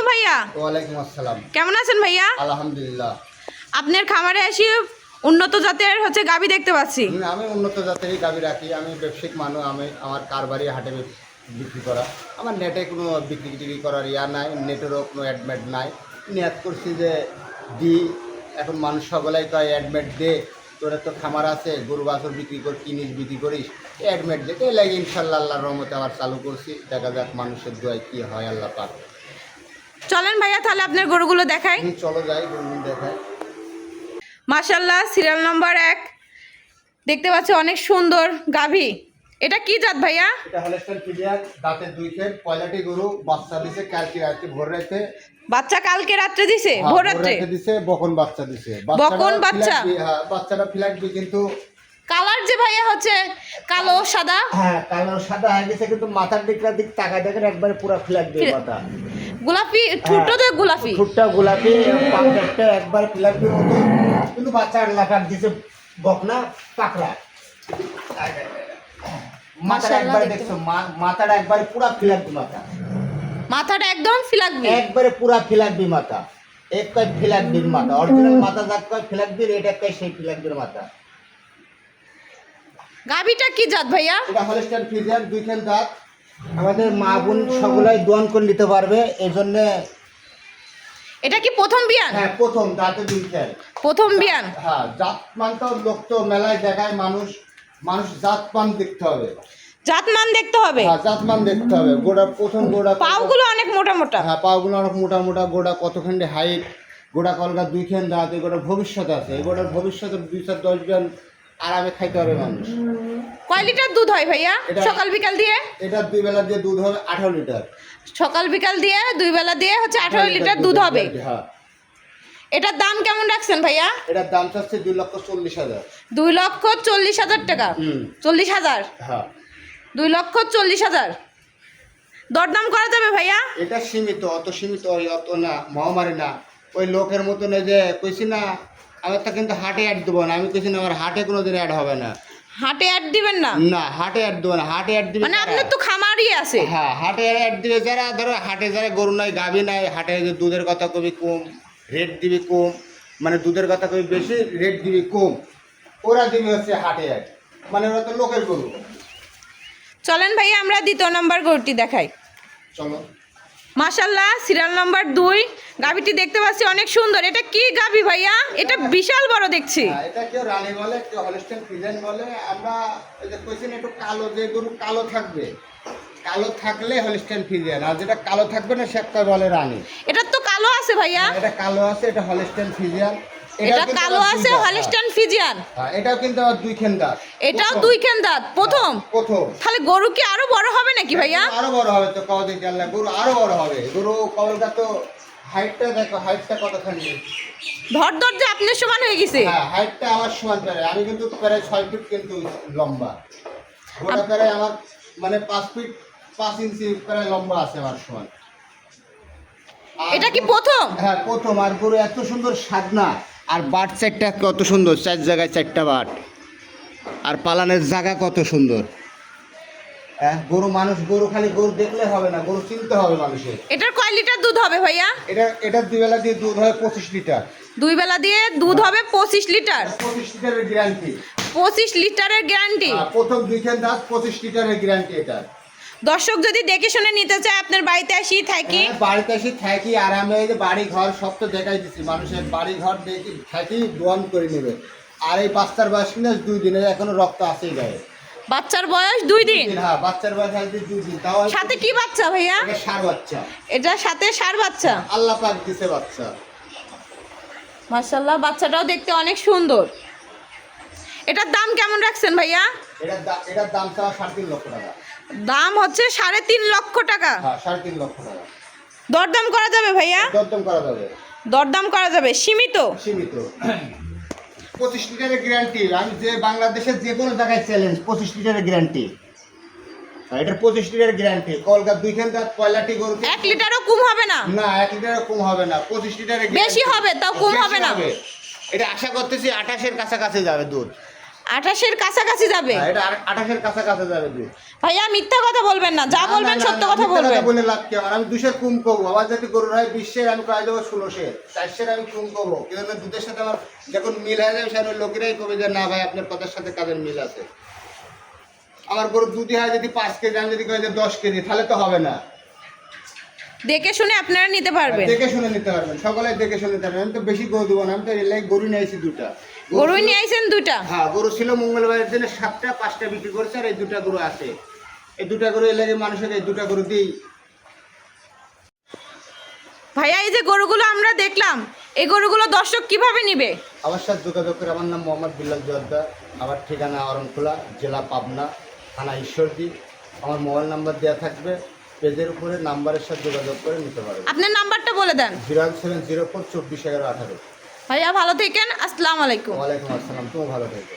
ভাইয়া। ওয়ালাইকুম আসসালাম। কেমন আছেন ভাইয়া? আলহামদুলিল্লাহ। আপনার খামারে এসে উন্নত জাতের গাভী দেখতে পাচ্ছি। আমি উন্নত জাতেরই গাভী রাখি। আমি ব্যবসায়িক মানুষ। আমার কারবারি হাটে বিক্রি করা। আমার নেটে কোনো বিক্রি টিক্রি করার নাই, নেটেরও কোনো অ্যাডমেট নাই। নিয়াত করছি যে এখন মানুষ সকলেই কয় অ্যাডমেট দে, তোরা তো খামার আছে, গরু বাছুর বিক্রি কিনিস বিক্রি করিস, অ্যাডমেট দে। এই লাগে ইনশাল্লাহ আল্লাহর রহমতে আবার চালু করছি। দেখা যাক মানুষের দোয়ায় কী হয়, আল্লাহ পাক। চলেন ভাইয়া তাহলে আপনার গরুগুলো দেখাই। চলো যাই, গরুগুলো দেখায়। মাশাআল্লাহ, সিরিয়াল নম্বর 1 দেখতে পাচ্ছি, অনেক সুন্দর গাভী। এটা কি জাত ভাইয়া? এটা হলস্টাইন ফ্রিজিয়ান, দাঁতের 2 খেপ, পয়লাটি গরু, বাচ্চা দিছে কালকে রাতে ভোর রাতে। বাচ্চা কালকে রাত্রে দিছে, ভোর রাত্রে দিছে, বকন বাচ্চা দিছে। বকন বাচ্চা? হ্যাঁ, বাচ্চাটা ফ্ল্যাগবি, কিন্তু কালার যে ভাইয়া হচ্ছে কালো সাদা। হ্যাঁ, কালো সাদা হয়ে গেছে, কিন্তু মাথার দিকটা তাকায় দেখেন একবারে পুরো ফ্ল্যাগবি মাথা। গোলাপি ঠুটটা তো গোলাপি, ঠুটটা গোলাপি, পাঁচটা একবার ফ্ল্যাগবি মতো, কিন্তু বাচ্চার লাগার দিছে বকনা পাকড়া। মাথাটা একবারে দেখছো, মাথাটা একবারে পুরো ফ্ল্যাগবি মাথা। মাথাটা একদম ফ্ল্যাগবি, একবারে পুরো ফ্ল্যাগবি মাথা। এক কয় ফ্ল্যাগবির মাথা, অরিজিনাল মাথা যাক কয় ফ্ল্যাগবির, এটা কয় সেই ফ্ল্যাগবির মাথা। গাভীটা কি জাত ভাইয়া? এটা হলস্টাইন ফ্রিজিয়ান, 2 খেল দাঁত। আমাদের মা বোন সকলাই দোয়ান করে নিতে পারবে, এই জন্য। এটা কি প্রথম বিয়ান? হ্যাঁ, প্রথম দাঁতে 2 খেল, প্রথম বিয়ান। হ্যাঁ, জাতমান তো লোক তো মেলায় দেখায়, মানুষ জাতমান দেখতে হবে, জাতমান দেখতে হবে। হ্যাঁ, জাতমান দেখতে হবে। গোড়া প্রথম গোড়া, পাগুলো অনেক মোটা মোটা। হ্যাঁ, পাগুলো অনেক মোটা মোটা, গোড়া কতখানি হাইট, গোড়া কলকা 2 খেল দাঁত। এই গোড়ার ভবিষ্যৎ আছে, এই গোড়ার ভবিষ্যতে 2-10 জন আরামে খাইতে হবে মানুষ। কয় লিটার দুধ হয় ভাইয়া সকাল বিকাল দিয়ে? এটা 2 বেলা দিয়ে দুধ হবে 18 লিটার। সকাল বিকাল দিয়ে 2 বেলা দিয়ে হচ্ছে 18 লিটার দুধ হবে। হ্যাঁ। এটার দাম কেমন রাখছেন ভাইয়া? এটার দাম চাচ্ছে 2,40,000। 2,40,000 টাকা? 40,000? হ্যাঁ, 2,40,000 দরদাম করা যাবে ভাইয়া? এটা সীমিত, অত সীমিত অত না, মহামারী না। ওই লোকের মতন এই যে কইছি না, আমার তো কিন্তু হাটে অ্যাড দেবো না। আমি কইছি না আমার হাটে কোনোদিন অ্যাড হবে না। হাটে অ্যাড দিবেন না? না, হাটে অ্যাড দেবো না। হাটে অ্যাড দিবে মানে আপনার তো খামারই আছে। হ্যাঁ, হাটে অ্যাড দিবে যারা, ধরো হাটে যারা গরু নাই, গাভী নাই, হাটে যে দুধের কথা কবি কম, রেট দিবি কম, মানে দুধের কথা কবি বেশি, রেট দিবি কম, ওরা দিবে হচ্ছে হাটে অ্যাড, মানে ওরা তো লোকের গরু। চলেন ভাইয়া আমরা দ্বিতীয় নম্বর গরুটি দেখাই। চলো। মাশাআল্লাহ, সিরিয়াল নম্বর 2 গাভীটি দেখতে পাচ্ছি, অনেক সুন্দর। এটা কি গাভী ভাইয়া? এটা বিশাল বড় দেখছি। এটা কেউ রানী বলে, কেউ হলস্টাইন ফ্রিজিয়ান বলে। আমরা ওই যে কইছি না, একটু কালো, যে গরু কালো থাকবে, কালো থাকলে হলস্টাইন ফ্রিজিয়ান, আর যেটা কালো থাকবে না সে বলে রানী। এটা তো কালো আছে ভাইয়া? এটা কালো আছে, এটা হলস্টাইন ফ্রিজিয়ান। এটা কালো আছে, হলস্টাইন ফ্রিজিয়ান। হ্যাঁ, এটাও কিন্তু আবার 2 খেন দাঁত। এটাও 2 খেন দাঁত, প্রথম। প্রথম। তাহলে গরু কি আরো বড় হবে নাকি ভাইয়া? আরো বড় হবে তো, কবে দেখে আল্লাহ, গরু আরো বড় হবে। গরু কবলটা তো হাইটটা দেখো, হাইটটা কতখানি। ধর ধর যে আপনার সমান হয়ে গেছে। হ্যাঁ, হাইটটা আমার সমান প্রায়। আমি কিন্তু প্রায় 6 ফিট কিন্তু লম্বা। গোটা প্রায় আমার মানে 5 ফিট 5 ইঞ্চি প্রায় লম্বা আছে আমার সমান। এটা কি প্রথম? হ্যাঁ, প্রথম। আর গরু এত সুন্দর সাদনা, আর বাট চারটা কত সুন্দর, 4 জায়গায় 4টা বাট, আর পালানের জায়গা কত সুন্দর। হ্যাঁ, গরু খালি গরু দেখলে হবে না, গরু চিনতে হবে মানুষের। এটার কয় লিটার দুধ হবে ভাইয়া? এটা 2 বেলা দিয়ে দুধ হয় 25 লিটার। 2 বেলা দিয়ে দুধ হবে 25 লিটার। 25 লিটারের গ্যারান্টি। 25 লিটারের গ্যারান্টি। প্রথম 2 খেন দাঁত, 25 লিটারের গ্যারান্টি এটা। দর্শক যদি দেখে শুনে নিতে চায়, আপনার বাড়িতে আসি থাকি? বাড়িতে আসি থাকি আরামে। এই যে বাড়ি ঘর সব তো দেখাই দিচ্ছি, মানুষের বাড়ি ঘর দেখি থাকি, দোয়ান করে নেবে। আর এই বাচ্চার বয়স কিনা 2 দিনের, এখনো রক্ত আছেই গায়ে। বাচ্চার বয়স 2 দিন? হ্যাঁ, বাচ্চার বয়স আছে 2 দিন। তাও সাথে কি বাচ্চা ভাইয়া? এটা ষাঁড় বাচ্চা। এটা সাথে ষাঁড় বাচ্চা? আল্লাহ পাক দিছে বাচ্চা। মাশাআল্লাহ, বাচ্চাটাও দেখতে অনেক সুন্দর। এটার দাম কেমন রাখছেন ভাইয়া? এটার দাম চাওয়া 3.5 লক্ষ টাকা। দাম হচ্ছে 3.5 লক্ষ টাকা? হ্যাঁ, 3.5 লক্ষ টাকা। দরদাম করা যাবে ভাইয়া? দরদাম করা যাবে। দরদাম করা যাবে, সীমিত? সীমিত। 25 লিটারের গ্যারান্টি। আমি যে বাংলাদেশের যে কোনো জায়গায় চ্যালেঞ্জ, 25 লিটারের গ্যারান্টি। এটার 25 লিটারের গ্যারান্টি। কলকাতা 2 খেন দাঁত, পয়লাটি গরু। 1 লিটারও কম হবে না? না, 1 লিটারও কম হবে না। 25 লিটারের বেশি হবে, তাও কম হবে না? এটা আশা করতেছি 28-এর কাছাকাছি যাবে দুধ। 28-এর কাছাকাছি যাবে। হ্যাঁ, এটা 28-এর কাছাকাছি যাবে দুধ। ভাইয়া মিথ্যা কথা বলবেন না, যা না, বলবেন না, সত্য না, কথা মিথ্যা বলবেন। বলে লাভ কি আমার? আমি 200 কম করবো, আবার যদি গরুর হয় 20-এর আমি প্রায় দেবো 16-এর, 400-এর আমি কম করবো, কিন্তু দুধের সাথে আমার যখন মিল হয়ে যাবে সেখানে লোকেরাই কবে যে না ভাই আপনার কথার সাথে কাদের মিল আছে। আমার গরুর দুধই হয় যদি 5 কেজি, আমি যদি কই যে 10 কেজি, তাহলে তো হবে না। দেখে শুনে আপনারা নিতে পারবেন। দেখে শুনে নিতে পারবেন, সকলে দেখে শুনে নিতে পারবেন। আমি তো বেশি গরু দেবো না, আমি তো এর লাগে গরু নিয়েছি 2টা। গরুই নিয়ে আইছেন 2টা? হ্যাঁ, গরু ছিল মঙ্গলবারের দিনে 7টা, 5টা বিক্রি করছে, আর এই 2টা গরু আছে। এই 2টা গরু এর লাগে মানুষের এই 2টা গরু দিই। ভাইয়া এই যে গরুগুলো আমরা দেখলাম, এই গরুগুলো দর্শক কিভাবে নিবে? আমার সাথে যোগাযোগ করে। আমার নাম মোহাম্মদ বিল্লাল জোয়ারদার, আমার ঠিকানা অরণখোলা, জেলা পাবনা, থানা ঈশ্বরদী। আমার মোবাইল নাম্বার দেওয়া থাকবে, পেজের উপরে নাম্বারের সাথে যোগাযোগ করে নিতে পারবে। আপনার নাম্বারটা বলে দেন। 01704 24 11 18। ভাইয়া ভালো থাকেন, আসসালামু আলাইকুম। ওয়ালাইকুম আসসালাম, তুমি ভালো থেকো।